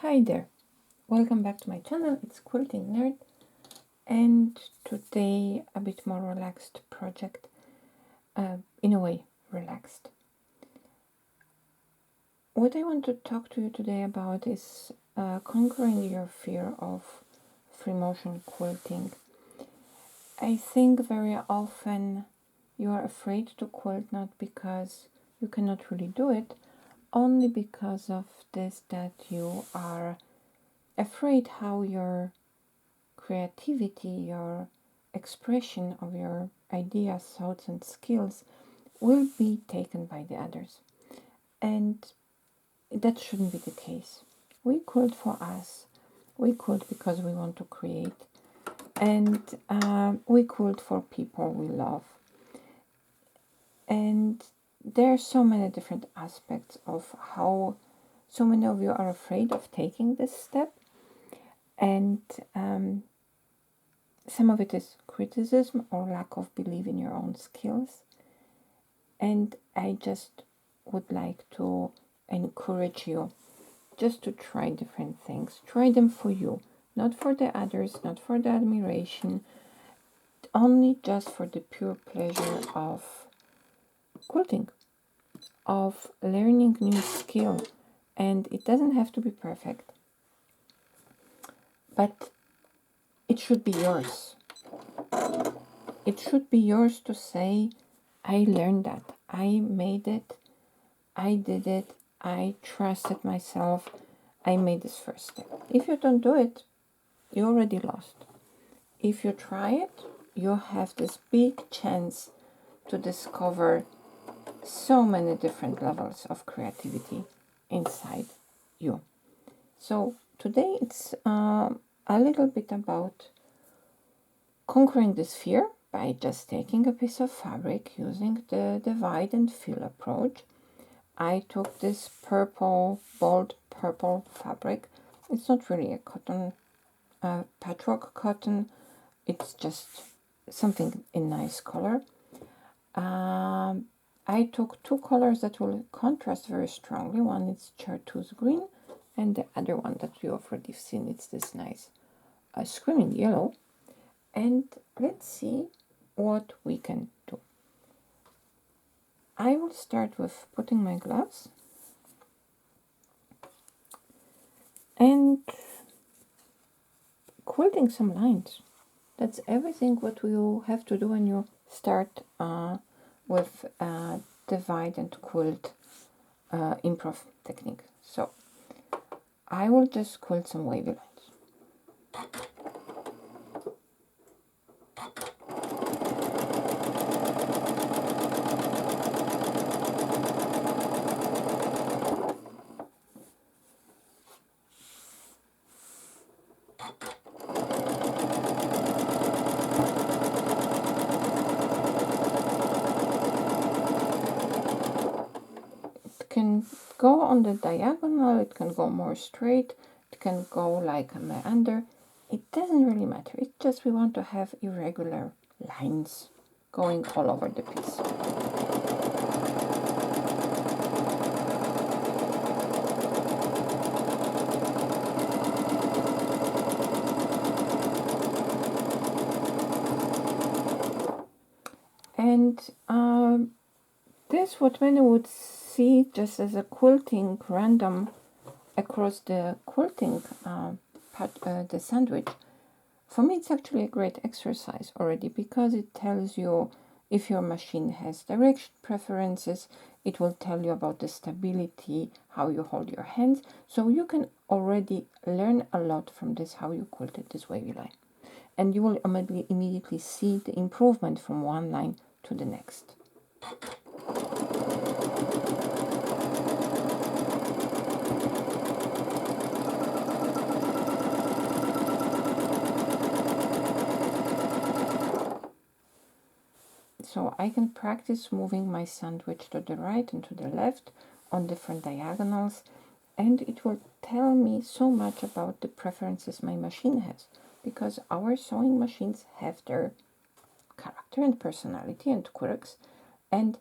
Hi there, welcome back to my channel. It's Quilting Nerd, and today a bit more relaxed project, in a way relaxed. What I want to talk to you today about is conquering your fear of free motion quilting. I think very often you are afraid to quilt not because you cannot really do it, only because of this, that you are afraid how your creativity, your expression of your ideas, thoughts, and skills will be taken by the others. And that shouldn't be the case. We quilt for us, we quilt because we want to create, and we quilt for people we love. And there are so many different aspects of how so many of you are afraid of taking this step, and some of it is criticism or lack of belief in your own skills. And I just would like to encourage you just to try different things. Try them for you, not for the others, not for the admiration, only just for the pure pleasure of quilting, of learning new skill. And it doesn't have to be perfect, but it should be yours. It should be yours to say, I learned that, I made it, I did it, I trusted myself, I made this first step. If you don't do it, you already lost. If you try it, you have this big chance to discover so many different levels of creativity inside you. So today it's a little bit about conquering this fear by just taking a piece of fabric using the divide and fill approach. I took this purple, bold purple fabric. It's not really a cotton, patchwork cotton. It's just something in nice color. I took two colors that will contrast very strongly. One is chartreuse green, and the other one that you already seen, it's this nice screaming yellow. And let's see what we can do. I will start with putting my gloves and quilting some lines. That's everything what you have to do when you start with divide and quilt improv technique. So I will just quilt some wavy lines. Can go on the diagonal, it can go more straight, it can go like a meander. It doesn't really matter. It's just we want to have irregular lines going all over the piece. And this what many would see just as a quilting random across the quilting the sandwich. For me, it's actually a great exercise already, because it tells you if your machine has direction preferences. It will tell you about the stability, how you hold your hands. So you can already learn a lot from this, how you quilted this wavy line. And you will immediately see the improvement from one line to the next. So I can practice moving my sandwich to the right and to the left on different diagonals, and it will tell me so much about the preferences my machine has, because our sewing machines have their character and personality and quirks. And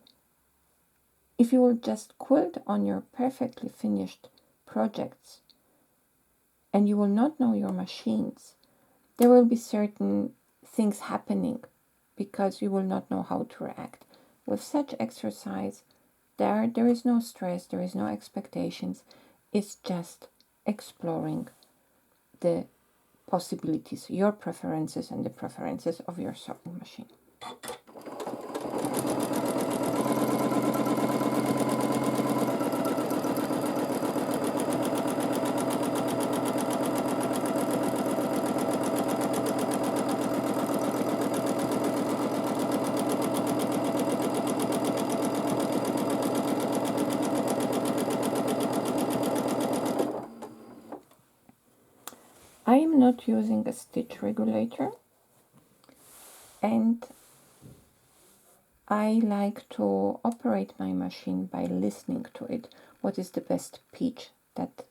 if you will just quilt on your perfectly finished projects and you will not know your machines, there will be certain things happening because you will not know how to react. With such exercise, there is no stress, there is no expectations. It's just exploring the possibilities, your preferences and the preferences of your sewing machine. I am not using a stitch regulator, and I like to operate my machine by listening to it. What is the best pitch that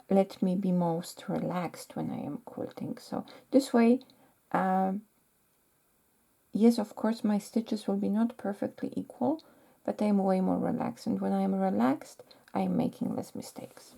let me be most relaxed when I am quilting? So this way, yes, of course, my stitches will be not perfectly equal, but I am way more relaxed. And when I am relaxed, I am making less mistakes.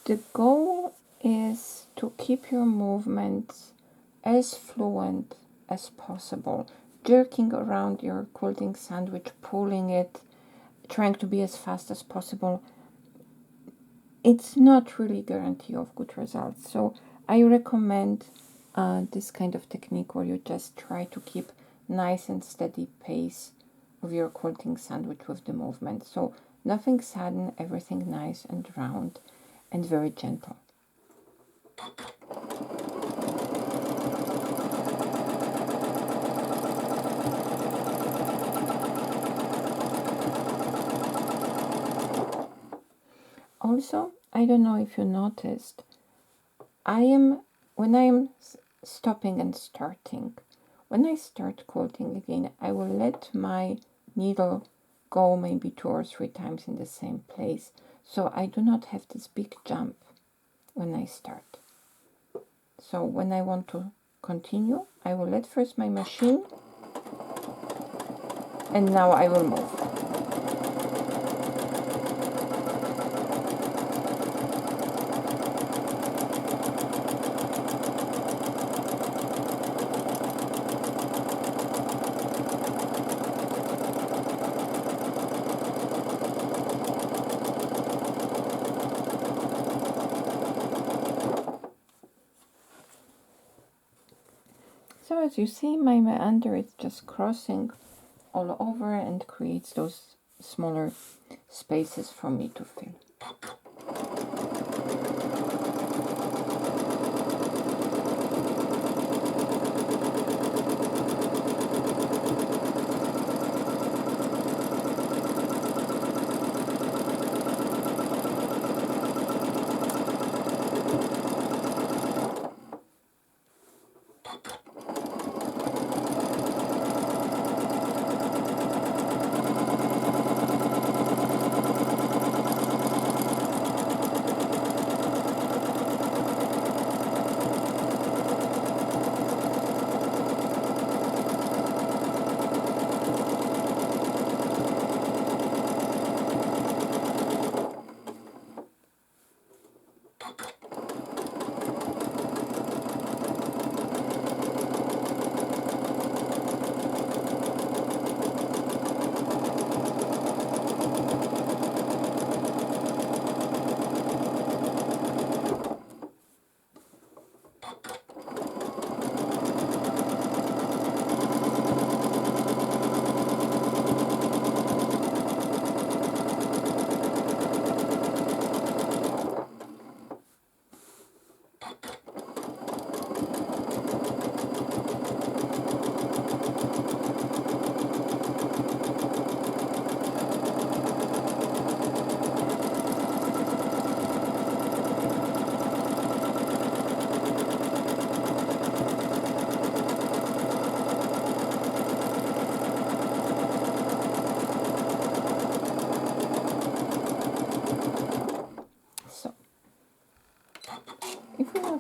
The goal is to keep your movements as fluent as possible, jerking around your quilting sandwich, pulling it, trying to be as fast as possible. It's not really guarantee of good results. So I recommend this kind of technique where you just try to keep nice and steady pace of your quilting sandwich with the movement. So nothing sudden, everything nice and round and very gentle. Also, I don't know if you noticed, when I am stopping and starting, when I start quilting again, I will let my needle go maybe 2 or 3 times in the same place, so I do not have this big jump when I start. So when I want to continue, I will let first my machine, and now I will move. So as you see, my meander is just crossing all over and creates those smaller spaces for me to fill.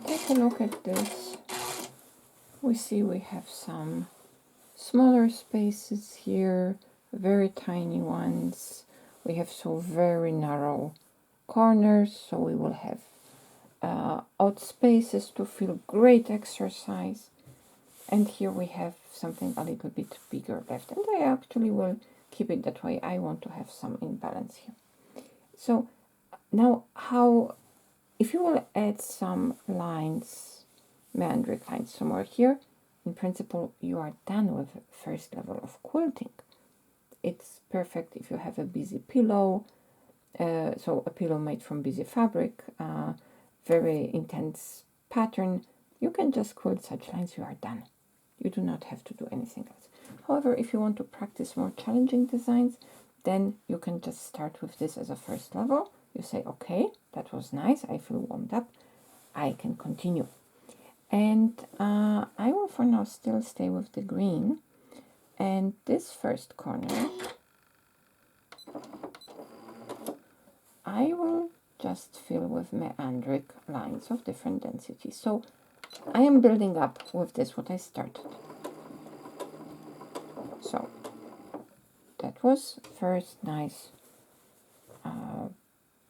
take a look at this. We see we have some smaller spaces here, very tiny ones. We have so very narrow corners, so we will have odd spaces to feel great exercise. And here we have something a little bit bigger left, and I actually will keep it that way. I want to have some imbalance here. So now if you will add some lines, meandric lines somewhere here, in principle you are done with first level of quilting. It's perfect if you have a busy pillow, so a pillow made from busy fabric, very intense pattern. You can just quilt such lines, you are done. You do not have to do anything else. However, if you want to practice more challenging designs, then you can just start with this as a first level. You say, okay, that was nice, I feel warmed up, I can continue. And I will for now still stay with the green. And this first corner, I will just fill with meandric lines of different densities. So I am building up with this what I started. So that was first nice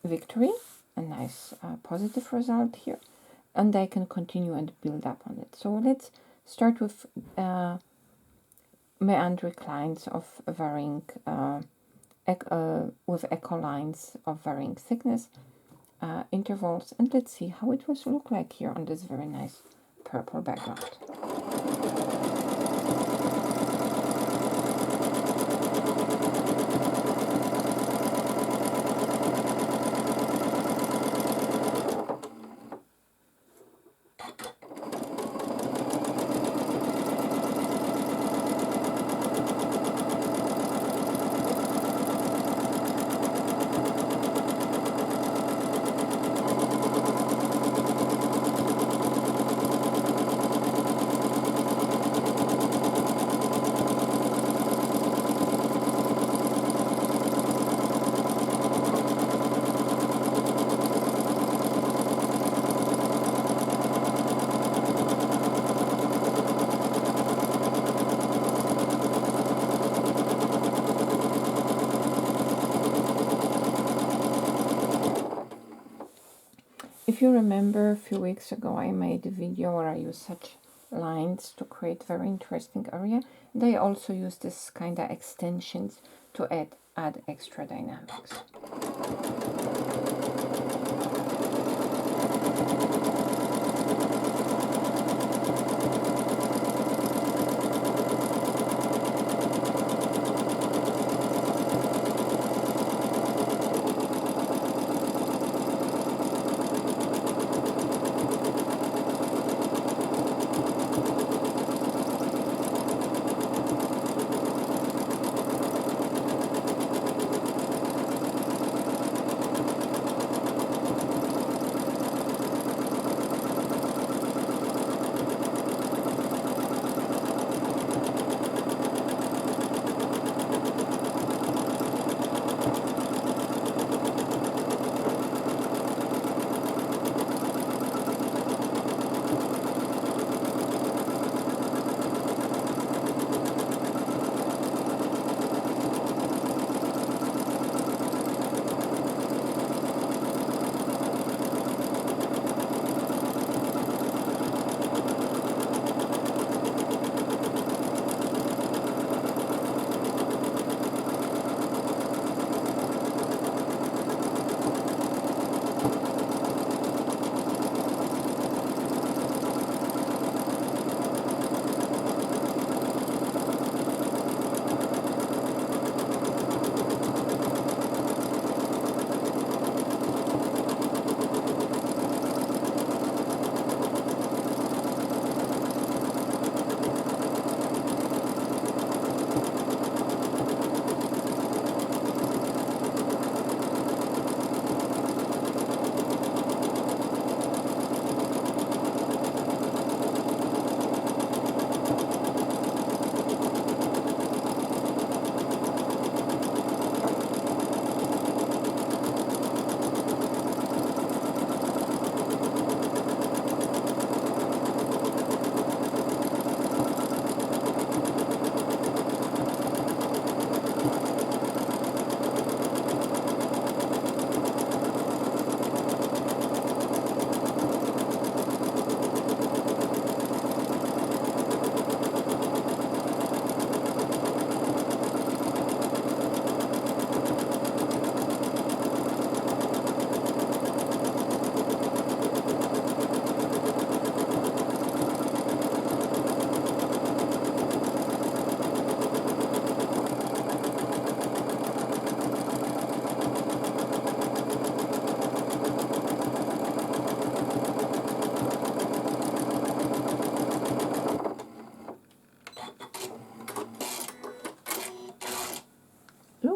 victory, a nice positive result here, and I can continue and build up on it. So let's start with meandric lines of varying with echo lines of varying thickness, intervals, and let's see how it will look like here on this very nice purple background. If you remember, a few weeks ago I made a video where I used such lines to create very interesting area, and I also use this kind of extensions to add extra dynamics.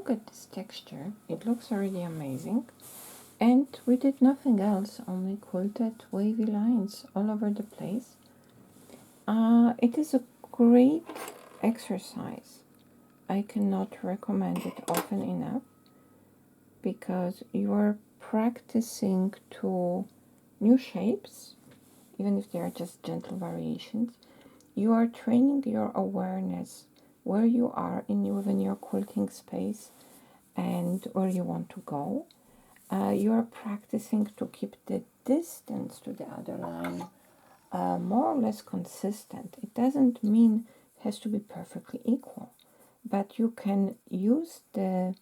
look at this texture, it looks already amazing. And we did nothing else, only quilted wavy lines all over the place. It is a great exercise. I cannot recommend it often enough because you are practicing to new shapes, even if they are just gentle variations. You are training your awareness where you are within your quilting space and where you want to go. You are practicing to keep the distance to the other line more or less consistent. It doesn't mean it has to be perfectly equal, but you can use the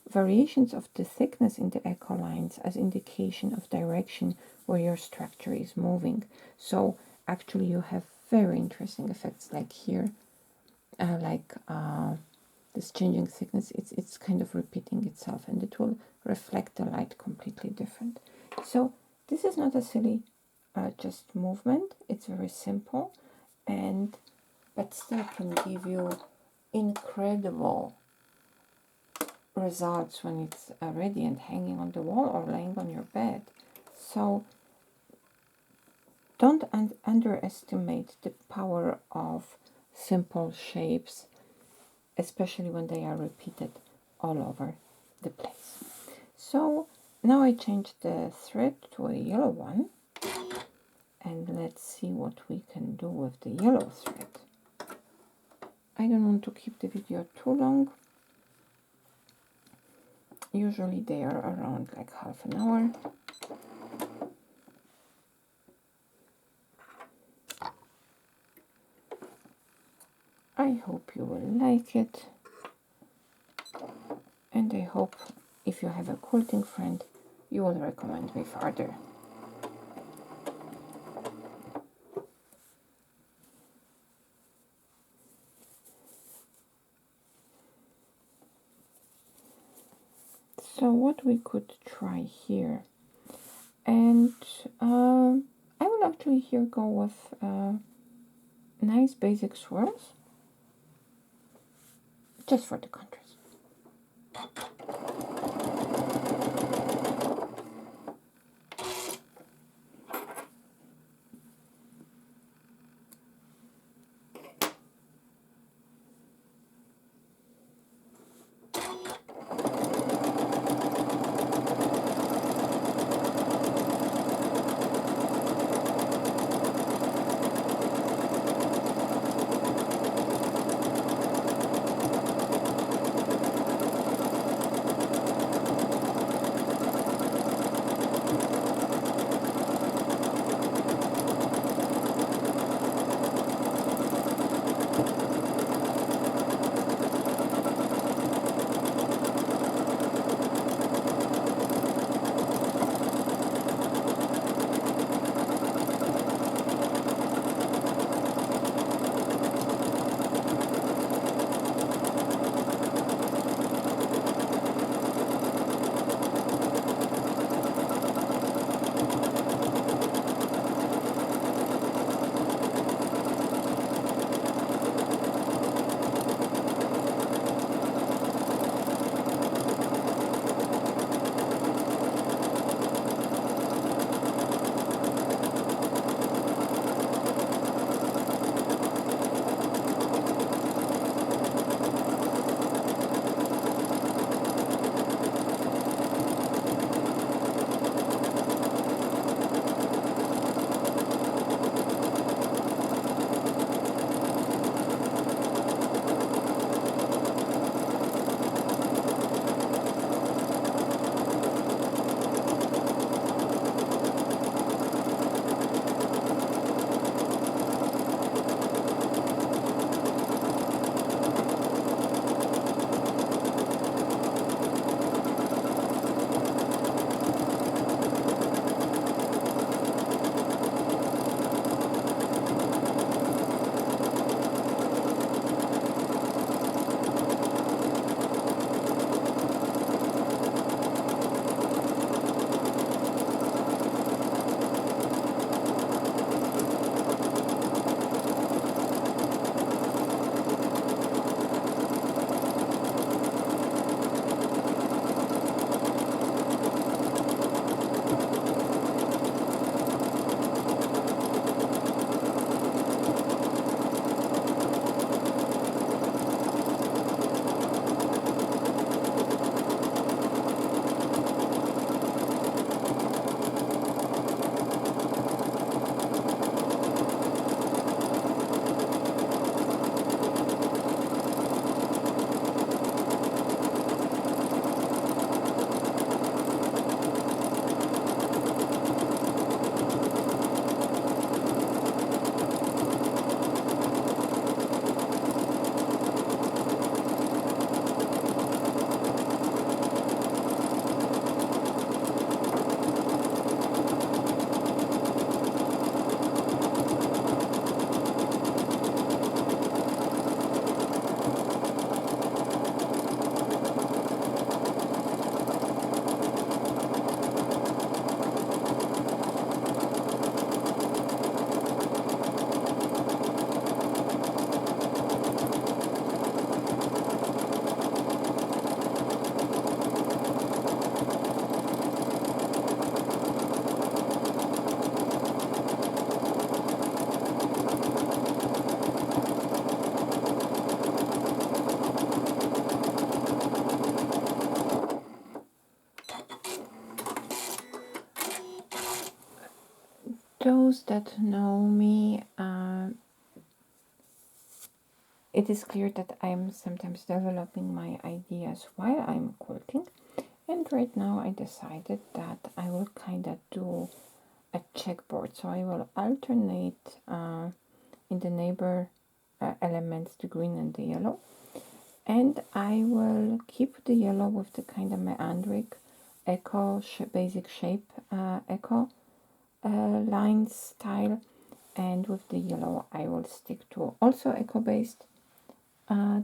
variations of the thickness in the echo lines as indication of direction where your structure is moving. So actually you have very interesting effects like here, this changing thickness, it's kind of repeating itself and it will reflect the light completely different. So this is not a silly just movement, it's very simple, and but still can give you incredible results when it's ready and hanging on the wall or laying on your bed. So don't underestimate the power of simple shapes, especially when they are repeated all over the place. So now I changed the thread to a yellow one, and let's see what we can do with the yellow thread. I don't want to keep the video too long. Usually they are around like half an hour. I hope you will like it, and I hope if you have a quilting friend, you will recommend me further. So what we could try here, and I will actually here go with nice basic swirls, just for the contrast. those that know me, it is clear that I'm sometimes developing my ideas while I'm quilting. And right now I decided that I will kind of do a checkboard. So I will alternate in the neighbor elements, the green and the yellow. And I will keep the yellow with the kind of meandric echo basic shape echo line style, and with the yellow I will stick to also echo based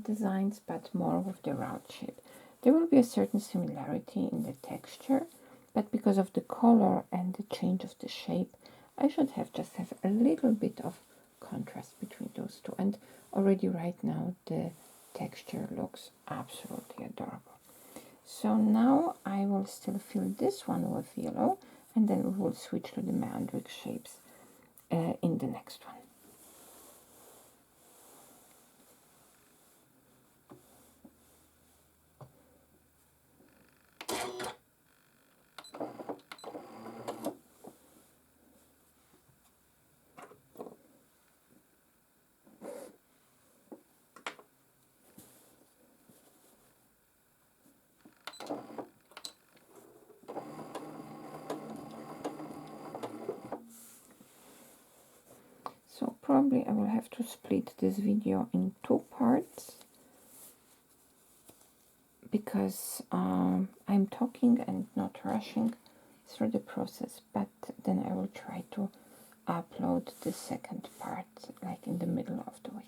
designs, but more with the round shape. There will be a certain similarity in the texture, but because of the color and the change of the shape, I should just have a little bit of contrast between those two. And already right now the texture looks absolutely adorable. So now I will still fill this one with yellow, and then we will switch to the meandric shapes in the next one. So probably I will have to split this video in 2 parts, because I'm talking and not rushing through the process, but then I will try to upload the second part like in the middle of the week.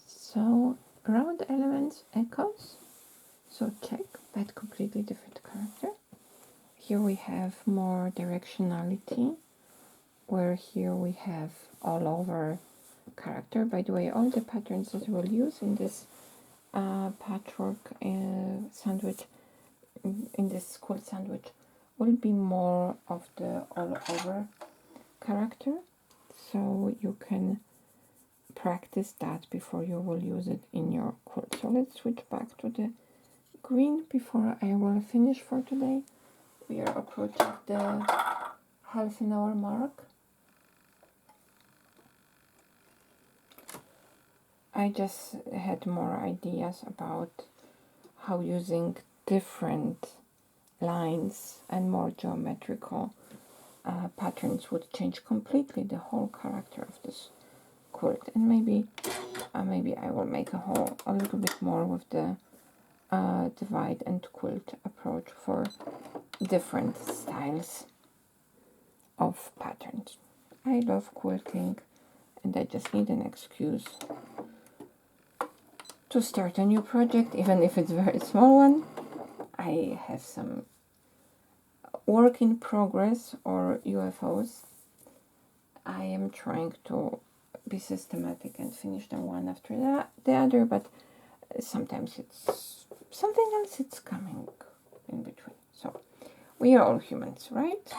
So round elements echoes, so check, but completely different character. Here we have more directionality, where here we have all over character. By the way, all the patterns that we'll use in this patchwork sandwich, in this quilt sandwich, will be more of the all over character, so you can practice that before you will use it in your quilt. So let's switch back to the green before I will finish for today. We are approaching the half an hour mark. I just had more ideas about how using different lines and more geometrical patterns would change completely the whole character of this quilt. And maybe I will make a little bit more with the divide and quilt approach for different styles of patterns. I love quilting, and I just need an excuse to start a new project, even if it's a very small one. I have some work in progress or UFOs. I am trying to be systematic and finish them one after the other, but sometimes it's something else, it's coming in between. So we are all humans, right?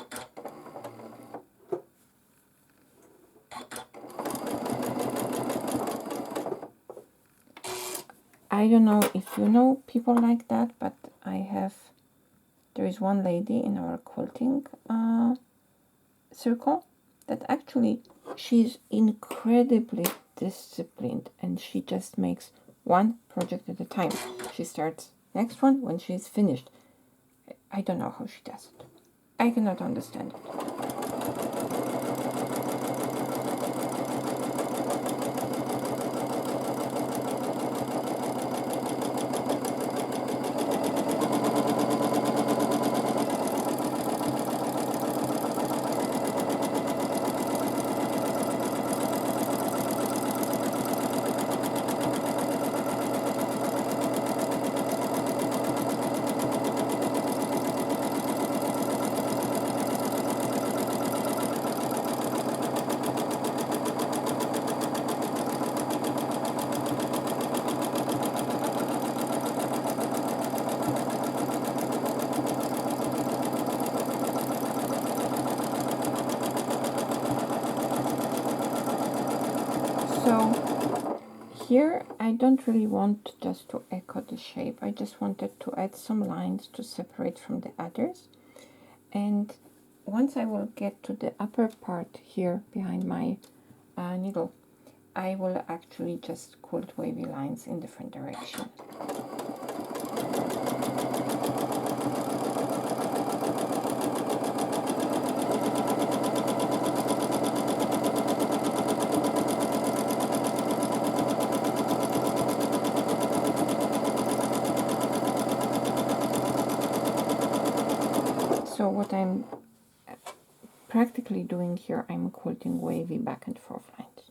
I don't know if you know people like that, but there is one lady in our quilting circle that actually she's incredibly disciplined, and she just makes one project at a time. She starts next one when she's finished. I don't know how she does it. I cannot understand it. So here I don't really want just to echo the shape. I just wanted to add some lines to separate from the others. And once I will get to the upper part here behind my needle, I will actually just quilt wavy lines in different directions. So what I'm practically doing here, I'm quilting wavy back and forth lines.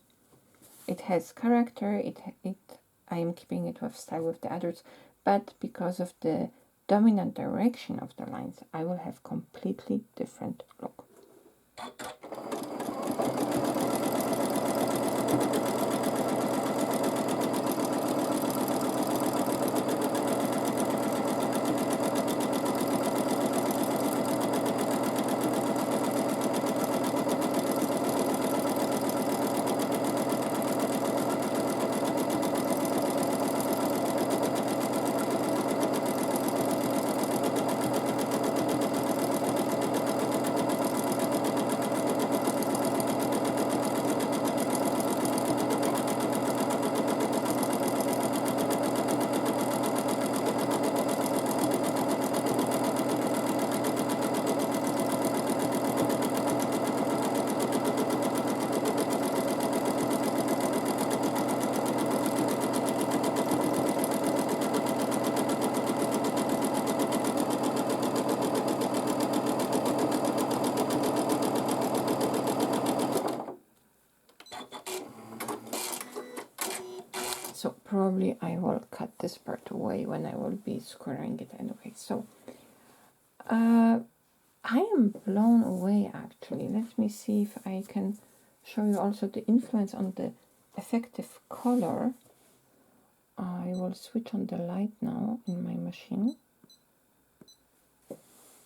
It has character, I am keeping it with style with the others, but because of the dominant direction of the lines, I will have completely different look. probably I will cut this part away when I will be squaring it anyway. So I am blown away actually. Let me see if I can show you also the influence on the effective color. I will switch on the light now in my machine.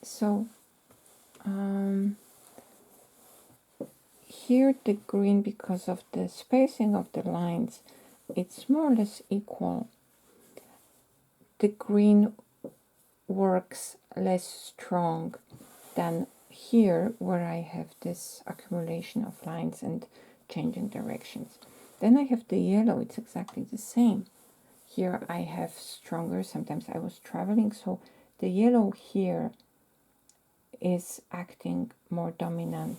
So here the green, because of the spacing of the lines, it's more or less equal. The green works less strong than here, where I have this accumulation of lines and changing directions. Then I have the yellow, it's exactly the same. Here I have stronger, sometimes I was traveling, so the yellow here is acting more dominant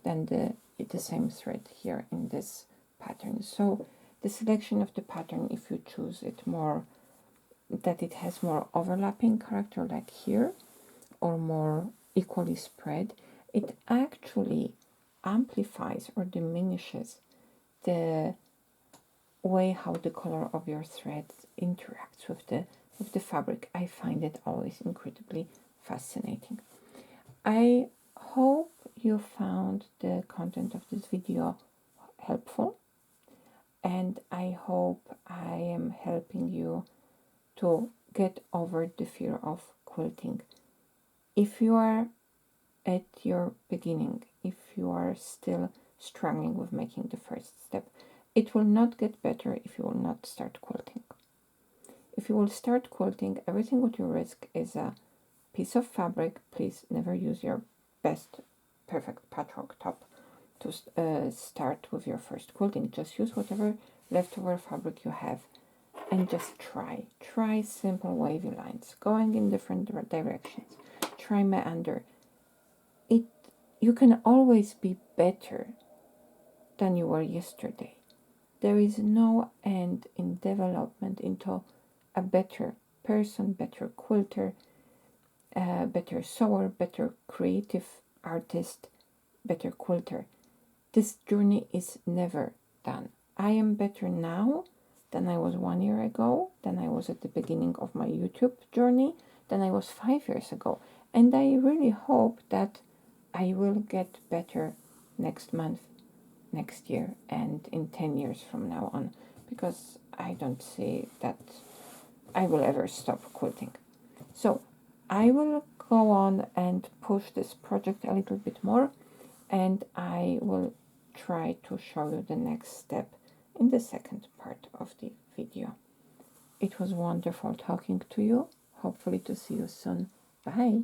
than the same thread here in this pattern. So the selection of the pattern, if you choose it more, that it has more overlapping character like here, or more equally spread, it actually amplifies or diminishes the way how the color of your thread interacts with the fabric. I find it always incredibly fascinating. I hope you found the content of this video helpful, and I hope I am helping you to get over the fear of quilting. If you are at your beginning, if you are still struggling with making the first step, it will not get better if you will not start quilting. If you will start quilting, everything what you risk is a piece of fabric. Please never use your best perfect patchwork top to start with your first quilting. Just use whatever leftover fabric you have and just try simple wavy lines going in different directions. Try meander. You can always be better than you were yesterday. There is no end in development into a better person, better quilter, better sewer, better creative artist, better quilter. This journey is never done. I am better now than I was 1 year ago, than I was at the beginning of my YouTube journey, than I was 5 years ago. And I really hope that I will get better next month, next year, and in 10 years from now on, because I don't see that I will ever stop quilting. So I will go on and push this project a little bit more, and I will try to show you the next step in the second part of the video. It was wonderful talking to you. Hopefully to see you soon. Bye.